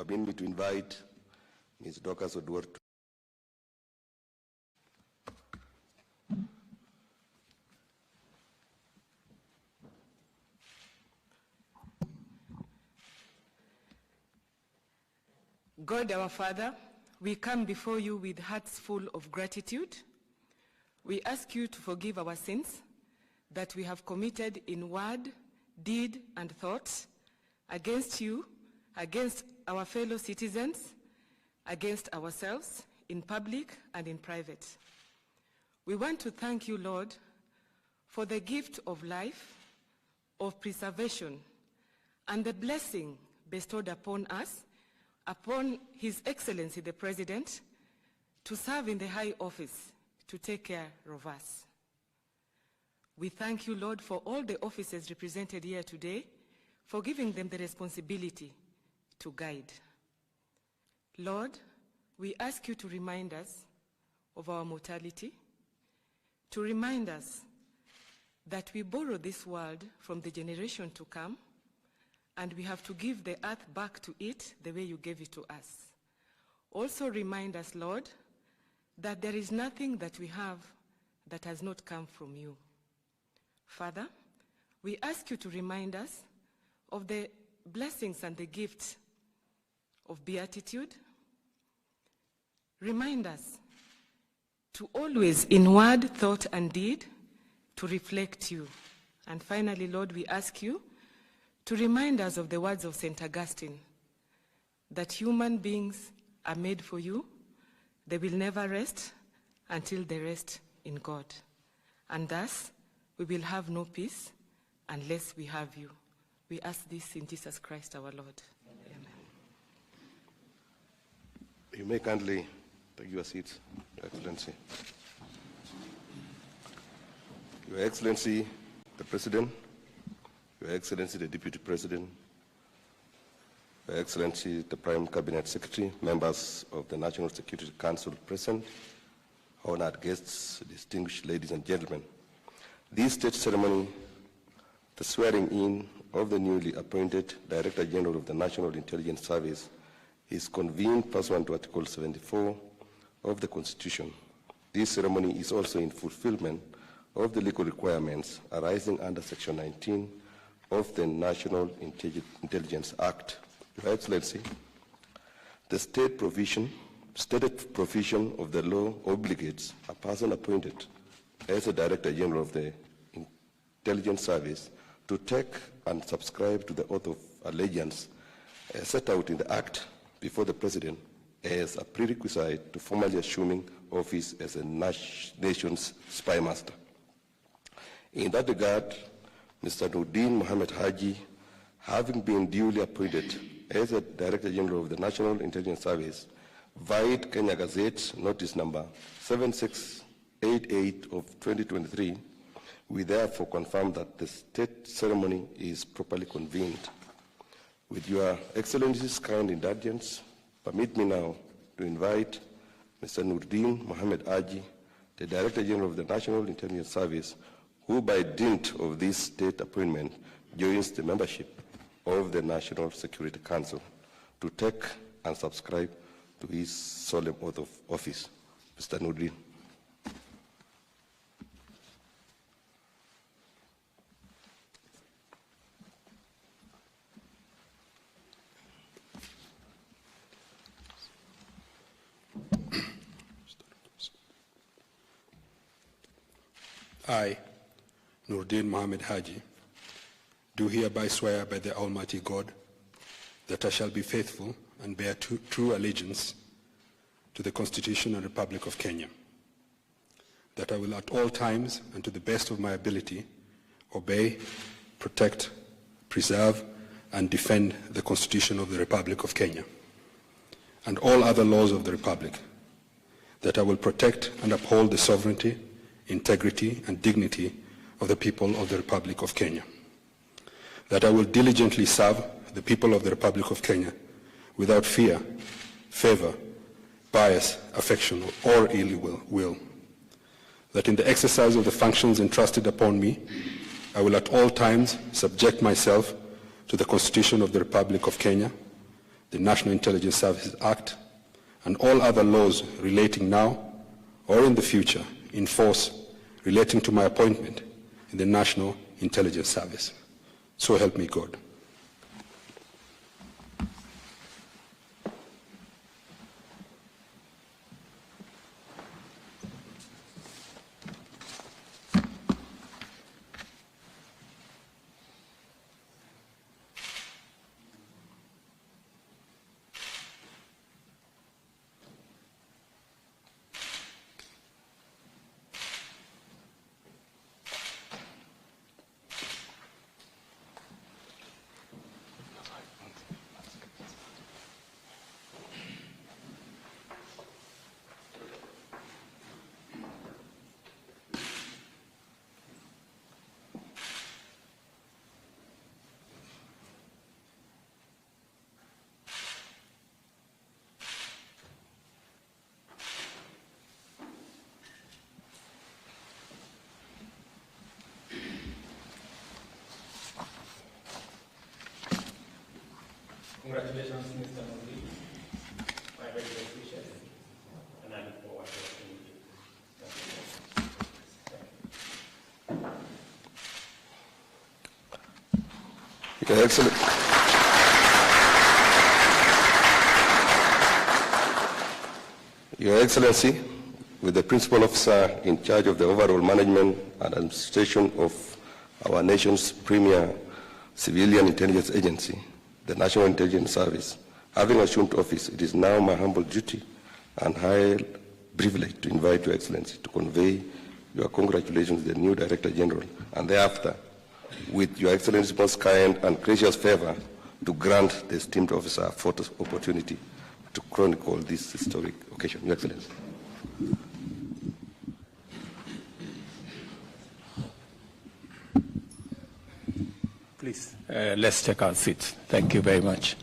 permit me to invite Ms. Dorcas Odwar. God our Father, we come before you with hearts full of gratitude. We ask you to forgive our sins that we have committed in word, deed, and thought against you, against our fellow citizens, against ourselves, in public and in private. We want to thank you, Lord, for the gift of life, of preservation, and the blessing bestowed upon us, upon His Excellency the President, to serve in the high office, to take care of us. We thank you, Lord, for all the officers represented here today, for giving them the responsibility to guide. Lord, we ask you to remind us of our mortality, to remind us that we borrow this world from the generation to come, and we have to give the earth back to it the way you gave it to us. Also remind us, Lord, that there is nothing that we have that has not come from you. Father, we ask you to remind us of the blessings and the gifts of beatitude. Remind us to always, in word, thought, and deed, to reflect you. And finally, Lord, we ask you to remind us of the words of St. Augustine, that human beings are made for you. They will never rest until they rest in God. And thus, we will have no peace unless we have you. We ask this in Jesus Christ our Lord. Amen. You may kindly take your seats, Your Excellency. Your Excellency, the President, Your Excellency, the Deputy President, Your Excellency, the Prime Cabinet Secretary, members of the National Security Council present, honored guests, distinguished ladies and gentlemen. This state ceremony, the swearing in of the newly appointed Director General of the National Intelligence Service, is convened pursuant to Article 74 of the Constitution. This ceremony is also in fulfillment of the legal requirements arising under Section 19 of the National Intelligence Act. Your Excellency, the stated provision of the law obligates a person appointed as a Director General of the Intelligence Service to take and subscribe to the oath of allegiance set out in the Act before the President as a prerequisite to formally assuming office as a nation's spy master. In that regard, Mr. Noordin Haji, having been duly appointed as a Director General of the National Intelligence Service, vide Kenya Gazette, notice number 7688 of 2023, we therefore confirm that the state ceremony is properly convened. With Your Excellency's kind indulgence, permit me now to invite Mr. Noordin Haji, the Director General of the National Intelligence Service, who by dint of this state appointment joins the membership of the National Security Council, to take and subscribe to his solemn oath of office. Mr. Noordin. I, Noordin Haji, do hereby swear by the Almighty God that I shall be faithful and bear true allegiance to the Constitution and Republic of Kenya, that I will at all times and to the best of my ability obey, protect, preserve, and defend the Constitution of the Republic of Kenya and all other laws of the Republic, that I will protect and uphold the sovereignty, integrity, and dignity of the people of the Republic of Kenya, that I will diligently serve the people of the Republic of Kenya without fear, favor, bias, affection, or ill will, that in the exercise of the functions entrusted upon me, I will at all times subject myself to the Constitution of the Republic of Kenya, the National Intelligence Services Act, and all other laws relating now or in the future in force relating to my appointment in the National Intelligence Service. So help me God. Congratulations, Mr. Noordin. My very best wishes, and I look forward to working with you. Your Excellency. Your Excellency, with the principal officer in charge of the overall management and administration of our nation's premier civilian intelligence agency, the National Intelligence Service, having assumed office, it is now my humble duty and high privilege to invite Your Excellency to convey your congratulations to the new Director General, and thereafter, with Your Excellency's most kind and gracious favor, to grant the esteemed officer a photo opportunity to chronicle this historic occasion. Your Excellency. Please, let's take our seats. Thank you very much.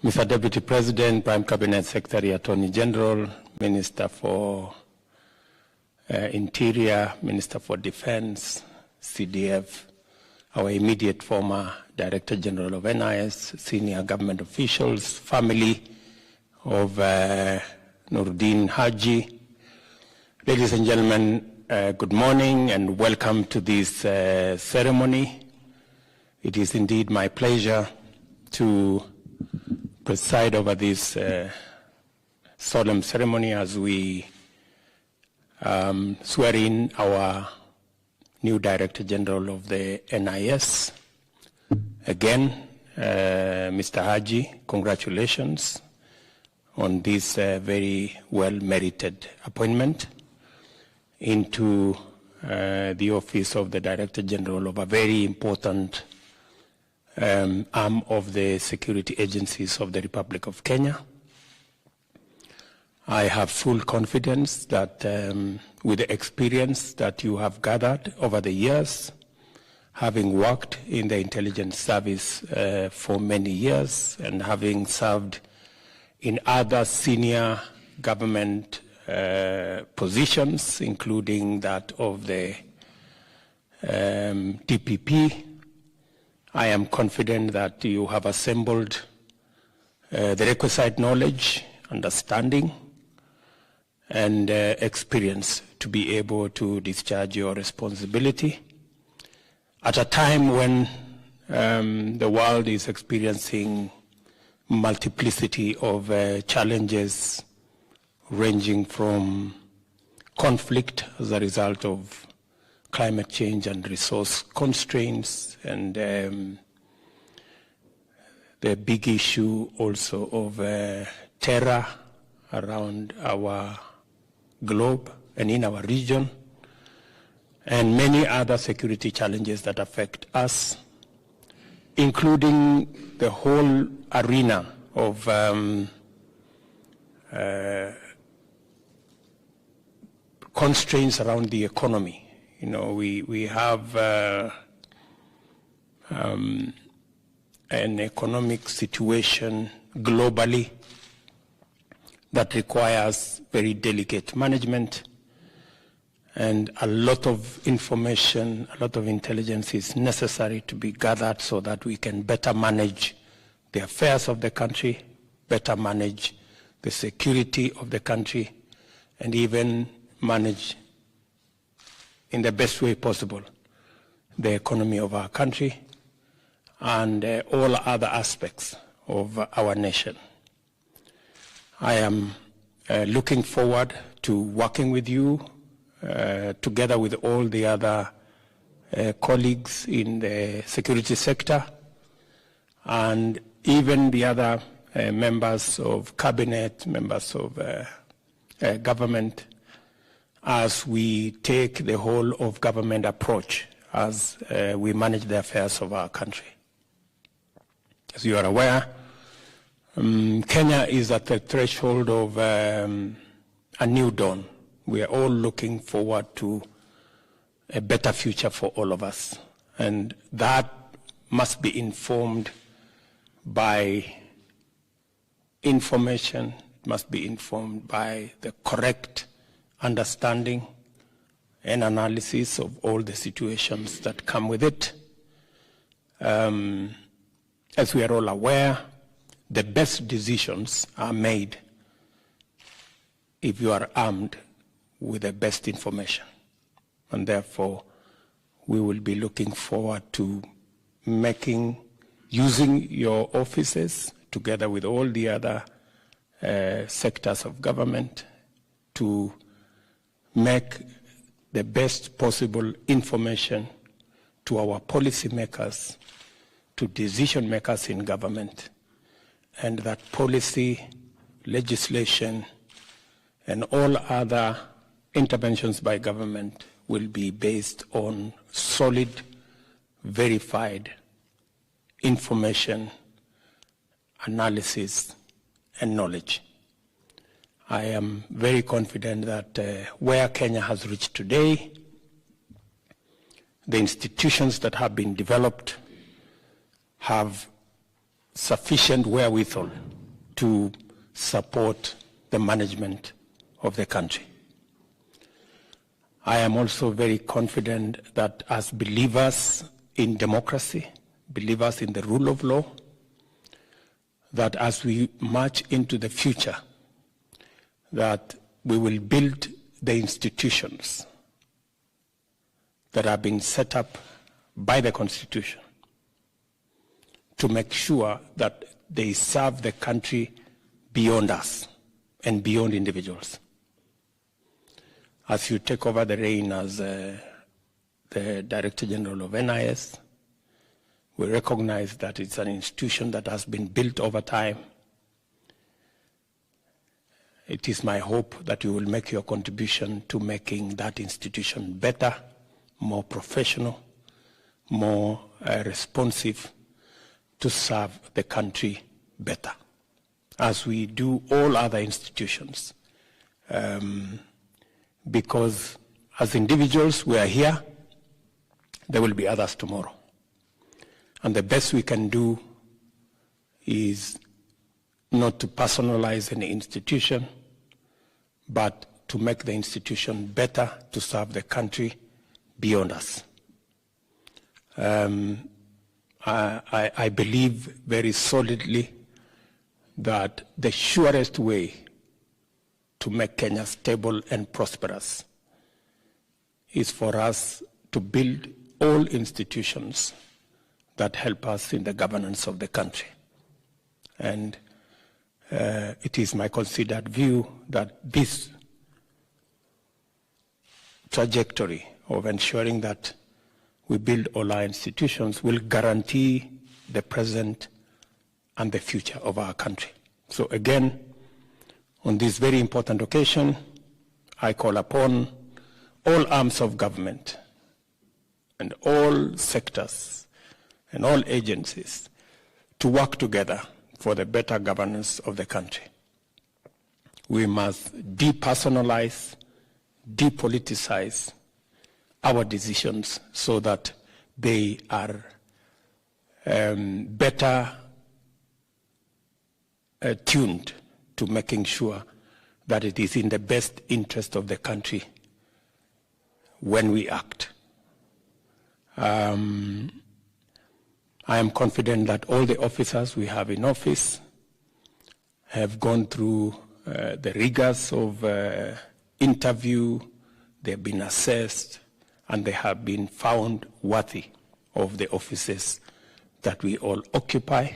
Mr. Deputy President, Prime Cabinet Secretary, Attorney General, Minister for Interior, Minister for Defense, CDF, our immediate former Director General of NIS, senior government officials, family of Noordin Haji. Ladies and gentlemen, good morning and welcome to this ceremony. It is indeed my pleasure to preside over this solemn ceremony as we swear in our new Director General of the NIS. Again, Mr. Haji, congratulations on this very well-merited appointment into the office of the Director General of a very important arm of the security agencies of the Republic of Kenya. I have full confidence that with the experience that you have gathered over the years, having worked in the intelligence service for many years and having served in other senior government positions, including that of the DPP, I am confident that you have assembled the requisite knowledge, understanding, and experience to be able to discharge your responsibility at a time when the world is experiencing multiplicity of challenges ranging from conflict as a result of climate change and resource constraints, and the big issue also of terror around our globe and in our region, and many other security challenges that affect us, including the whole arena of constraints around the economy. You know, we have an economic situation globally that requires very delicate management, And a lot of information, a lot of intelligence is necessary to be gathered so that we can better manage the affairs of the country, better manage the security of the country, and even manage in the best way possible the economy of our country and all other aspects of our nation. I am looking forward to working with you together with all the other colleagues in the security sector and even the other members of cabinet, members of government, as we take the whole of government approach as we manage the affairs of our country. As you are aware, Kenya is at the threshold of a new dawn. We are all looking forward to a better future for all of us, and that must be informed by information, must be informed by the correct understanding and analysis of all the situations that come with it. As we are all aware, the best decisions are made if you are armed with the best information. And therefore, we will be looking forward to using your offices together with all the other sectors of government to make the best possible information to our policymakers, to decision makers in government, and that policy, legislation, and all other interventions by government will be based on solid, verified information, analysis, and knowledge. I am very confident that where Kenya has reached today, the institutions that have been developed have sufficient wherewithal to support the management of the country. I am also very confident that as believers in democracy, believers in the rule of law, that as we march into the future, that we will build the institutions that are being set up by the Constitution to make sure that they serve the country beyond us and beyond individuals. As you take over the reign as the Director General of NIS, we recognize that it's an institution that has been built over time. It is my hope that you will make your contribution to making that institution better, more professional, more responsive to serve the country better, as we do all other institutions. Because as individuals, we are here, there will be others tomorrow. And the best we can do is not to personalize any institution, but to make the institution better to serve the country beyond us. I believe very solidly that the surest way to make Kenya stable and prosperous is for us to build all institutions that help us in the governance of the country. And it is my considered view that this trajectory of ensuring that we build all our institutions will guarantee the present and the future of our country. So again, on this very important occasion, I call upon all arms of government and all sectors and all agencies to work together for the better governance of the country. We must depersonalize, depoliticize our decisions so that they are better tuned to making sure that it is in the best interest of the country when we act. I am confident that all the officers we have in office have gone through the rigors of interview, they've been assessed, and they have been found worthy of the offices that we all occupy,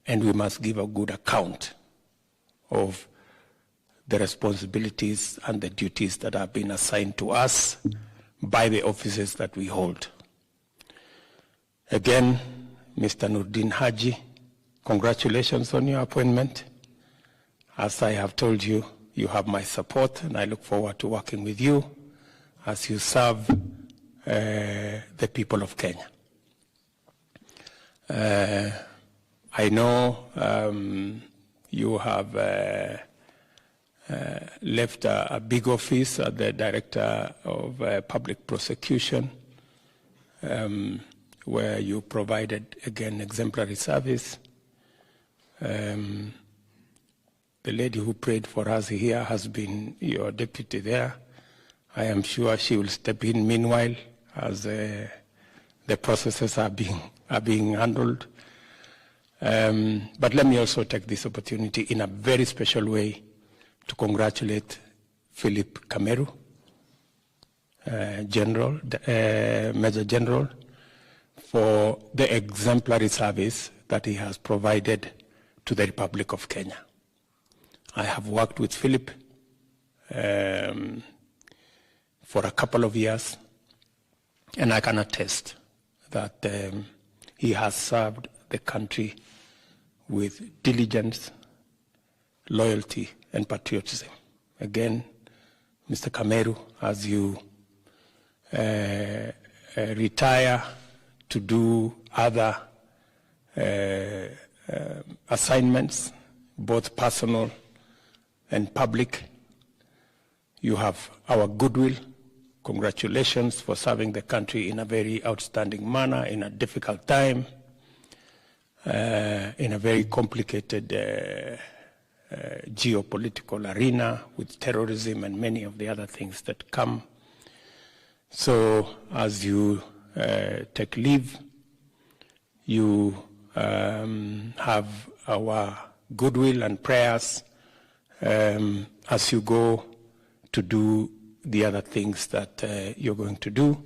and we must give a good account of the responsibilities and the duties that have been assigned to us by the offices that we hold. Again, Mr. Noordin Haji, congratulations on your appointment. As I have told you, you have my support, and I look forward to working with you as you serve the people of Kenya. I know you have left a big office as the Director of Public Prosecution, where you provided, again, exemplary service. The lady who prayed for us here has been your deputy there. I am sure she will step in meanwhile as the processes are being handled. But let me also take this opportunity in a very special way to congratulate Philip Kameru, Major General, for the exemplary service that he has provided to the Republic of Kenya. I have worked with Philip for a couple of years, and I can attest that he has served the country with diligence, loyalty, and patriotism. Again, Mr. Kameru, as you retire to do other assignments, both personal and public, you have our goodwill. Congratulations for serving the country in a very outstanding manner, in a difficult time, in a very complicated geopolitical arena with terrorism and many of the other things that come. So as you take leave, you have our goodwill and prayers as you go to do the other things that you're going to do.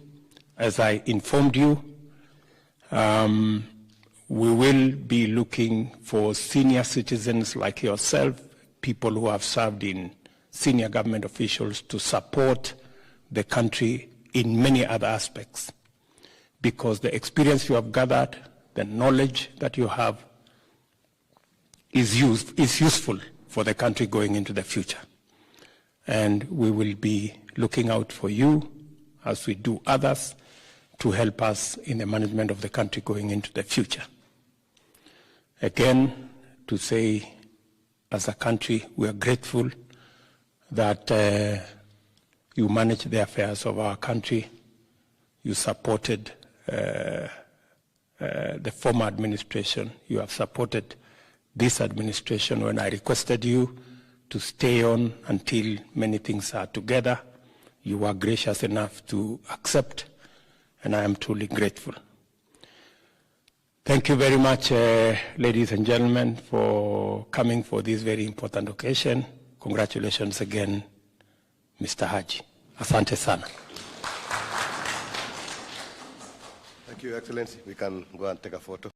As I informed you, we will be looking for senior citizens like yourself, people who have served in senior government officials, to support the country in many other aspects, because the experience you have gathered, the knowledge that you have is useful for the country going into the future. And we will be looking out for you, as we do others, to help us in the management of the country going into the future. Again, to say, as a country, we are grateful that you manage the affairs of our country. You supported the former administration. You have supported this administration when I requested you to stay on until many things are together. You were gracious enough to accept, and I am truly grateful. Thank you very much, ladies and gentlemen, for coming for this very important occasion. Congratulations again, Mr. Haji. Asante sana. Thank you, Excellency. We can go and take a photo.